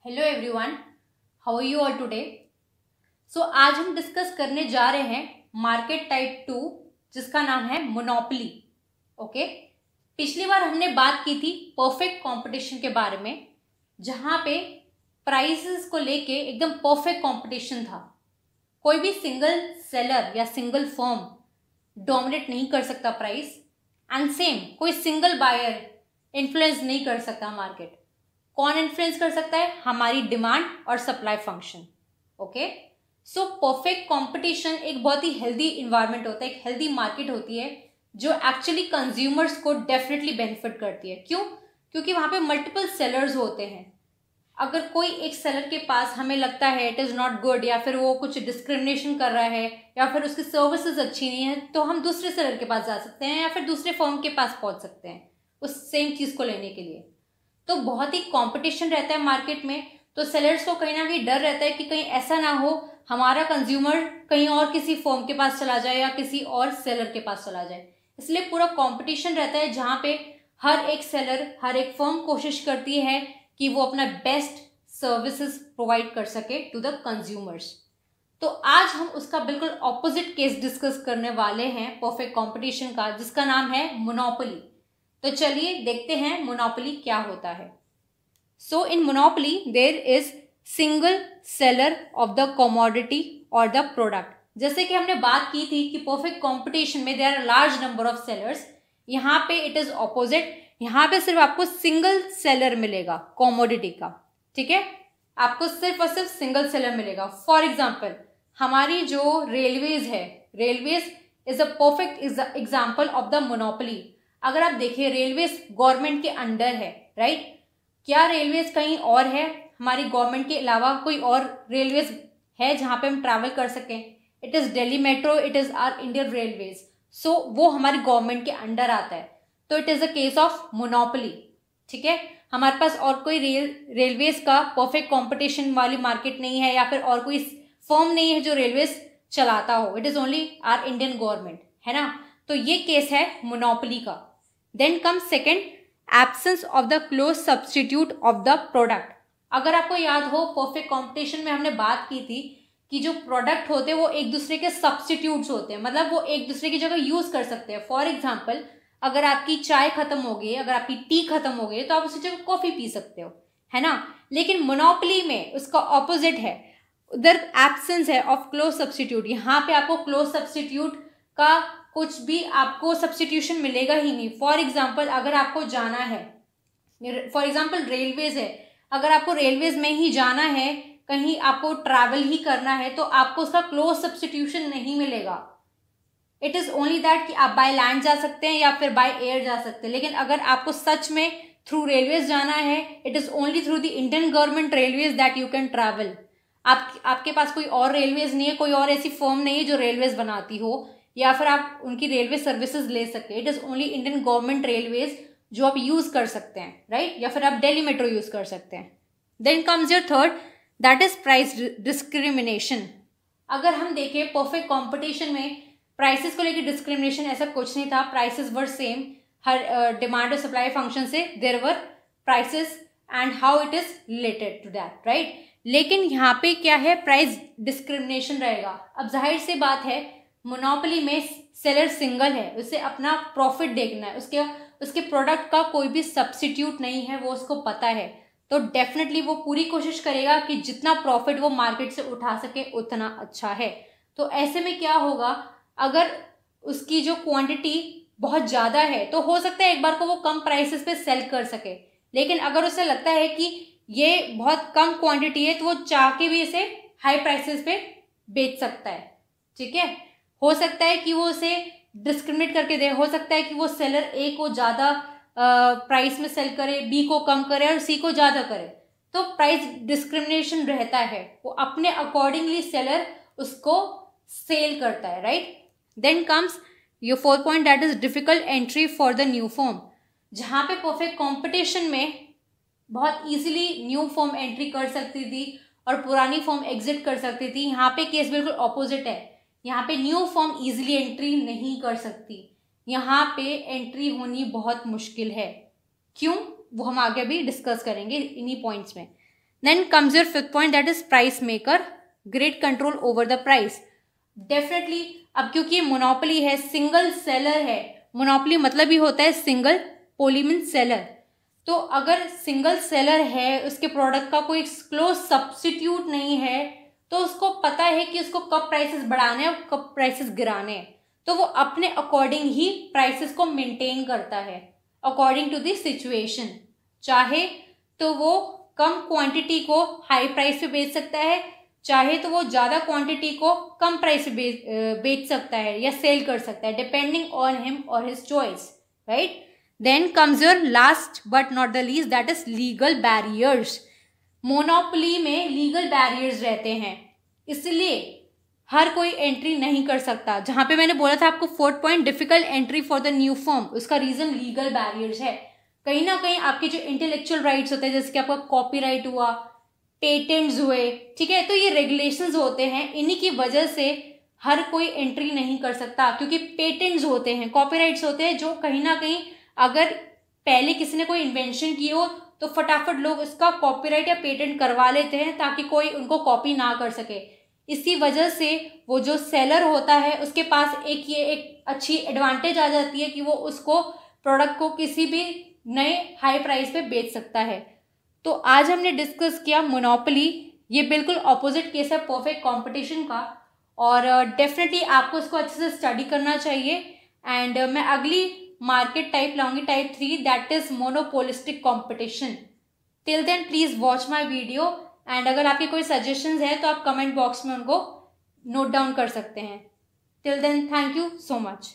Hello everyone, how are you all today. So आज हम discuss करने जा रहे हैं मार्केट टाइप 2 जिसका नाम है मोनोपोली। ओके, पिछली बार हमने बात की थी परफेक्ट कंपटीशन के बारे में, जहां पे प्राइसेस को लेके एकदम परफेक्ट कंपटीशन था। कोई भी सिंगल सेलर या सिंगल फर्म डोमिनेट नहीं कर सकता प्राइस, एंड सेम कोई सिंगल बायर इन्फ्लुएंस नहीं कर सकता मार्केट। कौन इन्फ्लुएंस कर सकता है? हमारी डिमांड और supply function. Okay, so perfect competition एक बहुत ही हेल्दी इन्वायरमेंट होता है, एक हेल्दी मार्केट होती है जो एक्चुअली कंज्यूमर्स को डेफिनेटली बेनिफिट करती है। क्यों? क्योंकि वहां पे मल्टीपल सेलर्स होते हैं। अगर कोई एक सेलर के पास हमें लगता है इट इज़ नॉट गुड, या फिर वो कुछ डिस्क्रिमिनेशन कर रहा है, या फिर उसकी सर्विसेज अच्छी नहीं है, तो हम दूसरे सेलर के पास जा सकते हैं या फिर दूसरे फर्म के पास पहुंच सकते हैं उस सेम चीज़ को लेने के लिए। तो बहुत ही कंपटीशन रहता है मार्केट में, तो सेलर्स को कहीं ना कहीं डर रहता है कि कहीं ऐसा ना हो हमारा कंज्यूमर कहीं और किसी फर्म के पास चला जाए या किसी और सेलर के पास चला जाए। इसलिए पूरा कंपटीशन रहता है जहां पे हर एक सेलर, हर एक फर्म कोशिश करती है कि वो अपना बेस्ट सर्विसेज प्रोवाइड कर सके टू द कंज्यूमर्स। तो आज हम उसका बिल्कुल ऑपोजिट केस डिस्कस करने वाले हैं परफेक्ट कंपटीशन का, जिसका नाम है मोनोपोली। तो चलिए देखते हैं मोनोपोली क्या होता है। So in monopoly there is single seller of the commodity और द प्रोडक्ट। जैसे कि हमने बात की थी कि परफेक्ट कंपटीशन में there are large number of sellers, यहाँ पे इट इज ऑपोजिट। यहाँ पे सिर्फ आपको सिंगल सेलर मिलेगा कमोडिटी का, ठीक है, आपको सिर्फ और सिर्फ सिंगल सेलर मिलेगा। फॉर एग्जाम्पल हमारी जो रेलवेज है, railways is a perfect example of the monopoly. अगर आप देखिए रेलवेज गवर्नमेंट के अंडर है, राइट? क्या रेलवेज कहीं और है? हमारी गवर्नमेंट के अलावा कोई और रेलवेज है जहां पे हम ट्रैवल कर सकें? It is Delhi metro, it is our Indian railways. So वो हमारी गवर्नमेंट के अंडर आता है, तो it is a case of monopoly. ठीक है, हमारे पास और कोई रेलवेज का परफेक्ट कॉम्पिटिशन वाली मार्केट नहीं है, या फिर और कोई फर्म नहीं है जो रेलवेज चलाता हो। It is only our Indian government, है ना? तो ये केस है मोनोपोली का। Then come second, absence of the close substitute of the product. अगर आपको याद हो परफेक्ट कंपटीशन में हमने बात की थी कि जो प्रोडक्ट होते हैं वो एक दूसरे के सब्सटीट्यूट्स होते हैं, मतलब वो एक दूसरे की जगह यूज कर सकते हैं। फॉर एग्जाम्पल अगर आपकी चाय खत्म हो गई, अगर आपकी टी खत्म हो गई, तो आप उसी जगह कॉफी पी सकते हो, है ना? लेकिन मोनोपोली में उसका ऑपोजिट है, उधर एब्सेंस है ऑफ क्लोज सब्सटीट्यूट। यहाँ पे आपको क्लोज सब्सटीट्यूट का कुछ भी आपको सब्सटीट्यूशन मिलेगा ही नहीं। फॉर एग्जाम्पल अगर आपको जाना है, फॉर एग्जाम्पल रेलवेज है, अगर आपको रेलवेज में ही जाना है, कहीं आपको ट्रैवल ही करना है, तो आपको उसका क्लोज सब्सटीट्यूशन नहीं मिलेगा। इट इज ओनली दैट कि आप बाय लैंड जा सकते हैं या फिर बाय एयर जा सकते हैं। लेकिन अगर आपको सच में थ्रू रेलवेज जाना है, it is only through the Indian government railways that you can travel. आपके पास कोई और रेलवेज नहीं है, कोई और ऐसी फर्म नहीं है जो रेलवेज बनाती हो, या फिर आप उनकी रेलवे सर्विसेज ले सकते हैं। It is only Indian government railways जो आप यूज कर सकते हैं, राइट? या फिर आप दिल्ली मेट्रो यूज कर सकते हैं। Then comes your third, that is price discrimination. अगर हम देखें परफेक्ट कंपटीशन में प्राइसेस को लेकर डिस्क्रिमिनेशन ऐसा कुछ नहीं था। प्राइसेस वर सेम, हर डिमांड और सप्लाई फंक्शन से there were prices and how it is related to that, right? लेकिन यहाँ पे क्या है, प्राइस डिस्क्रिमिनेशन रहेगा। अब जाहिर सी बात है मोनोपोली में सेलर सिंगल है, उसे अपना प्रॉफिट देखना है, उसके प्रोडक्ट का कोई भी सब्स्टिट्यूट नहीं है, वो उसको पता है। तो डेफिनेटली वो पूरी कोशिश करेगा कि जितना प्रॉफिट वो मार्केट से उठा सके उतना अच्छा है। तो ऐसे में क्या होगा, अगर उसकी जो क्वांटिटी बहुत ज़्यादा है तो हो सकता है एक बार को वो कम प्राइसेस पे सेल कर सके। लेकिन अगर उसे लगता है कि ये बहुत कम क्वांटिटी है, तो वो चाह के भी इसे हाई प्राइसेस पे बेच सकता है। ठीक है, हो सकता है कि वो उसे डिस्क्रिमिनेट करके दे, हो सकता है कि वो सेलर ए को ज़्यादा प्राइस में सेल करे, बी को कम करे और सी को ज़्यादा करे। तो प्राइस डिस्क्रिमिनेशन रहता है, वो अपने अकॉर्डिंगली सेलर उसको सेल करता है, right? Then comes your fourth point, that is difficult entry for the new form. जहाँ पे परफेक्ट कॉम्पिटिशन में बहुत इजीली न्यू फॉर्म एंट्री कर सकती थी और पुरानी फॉर्म एग्जिट कर सकती थी, यहाँ पे केस बिल्कुल ऑपोजिट है। यहाँ पे न्यू फॉर्म इजीली एंट्री नहीं कर सकती, यहाँ पे एंट्री होनी बहुत मुश्किल है। क्यों? वो हम आगे भी डिस्कस करेंगे इन्हीं पॉइंट्स में। Then comes your fifth point, that is price maker, great control over the price. Definitely अब क्योंकि ये मोनोपोली है, सिंगल सेलर है, मोनोपोली मतलब ही होता है सिंगल, पोली मीन्स सेलर। तो अगर सिंगल सेलर है, उसके प्रोडक्ट का कोई क्लोज सब्स्टिट्यूट नहीं है, तो उसको पता है कि उसको कब प्राइसेस बढ़ाने हैं और कब प्राइसेस गिराने हैं, तो वो अपने अकॉर्डिंग ही प्राइसेस को मेंटेन करता है अकॉर्डिंग टू द सिचुएशन। चाहे तो वो कम क्वांटिटी को हाई प्राइस पे बेच सकता है, चाहे तो वो ज्यादा क्वांटिटी को कम प्राइस पे बेच सकता है या सेल कर सकता है, डिपेंडिंग ऑन हिम और his choice, right. Then comes your last but not the least, that is legal barriers. Monopoly में लीगल बैरियर्स रहते हैं, इसलिए हर कोई एंट्री नहीं कर सकता। जहां पे मैंने बोला था आपको fourth point, difficult entry for the new firm, उसका रीजन लीगल बैरियर्स है। कहीं ना कहीं आपके जो इंटेलेक्चुअल राइट्स होते हैं, जैसे कि आपका कॉपीराइट हुआ, पेटेंट्स हुए, ठीक है, तो ये रेगुलेशंस होते हैं, इन्हीं की वजह से हर कोई एंट्री नहीं कर सकता, क्योंकि पेटेंट्स होते हैं, कॉपीराइट्स होते हैं, जो कहीं ना कहीं अगर पहले किसी ने कोई इन्वेंशन की हो तो फटाफट लोग उसका कॉपीराइट या पेटेंट करवा लेते हैं ताकि कोई उनको कॉपी ना कर सके। इसी वजह से वो जो सेलर होता है उसके पास एक अच्छी एडवांटेज आ जाती है कि वो उसको प्रोडक्ट को किसी भी नए हाई प्राइस पे बेच सकता है। तो आज हमने डिस्कस किया मोनोपोली, ये बिल्कुल ऑपोजिट केस है परफेक्ट कंपटीशन का, और डेफिनेटली आपको इसको अच्छे से स्टडी करना चाहिए। एंड मैं अगली मार्केट टाइप लाऊंगी, type 3, that is monopolistic competition. Till then please watch my video, and अगर आपके कोई सजेशंस है तो आप कमेंट बॉक्स में उनको नोट डाउन कर सकते हैं। Till then thank you so much.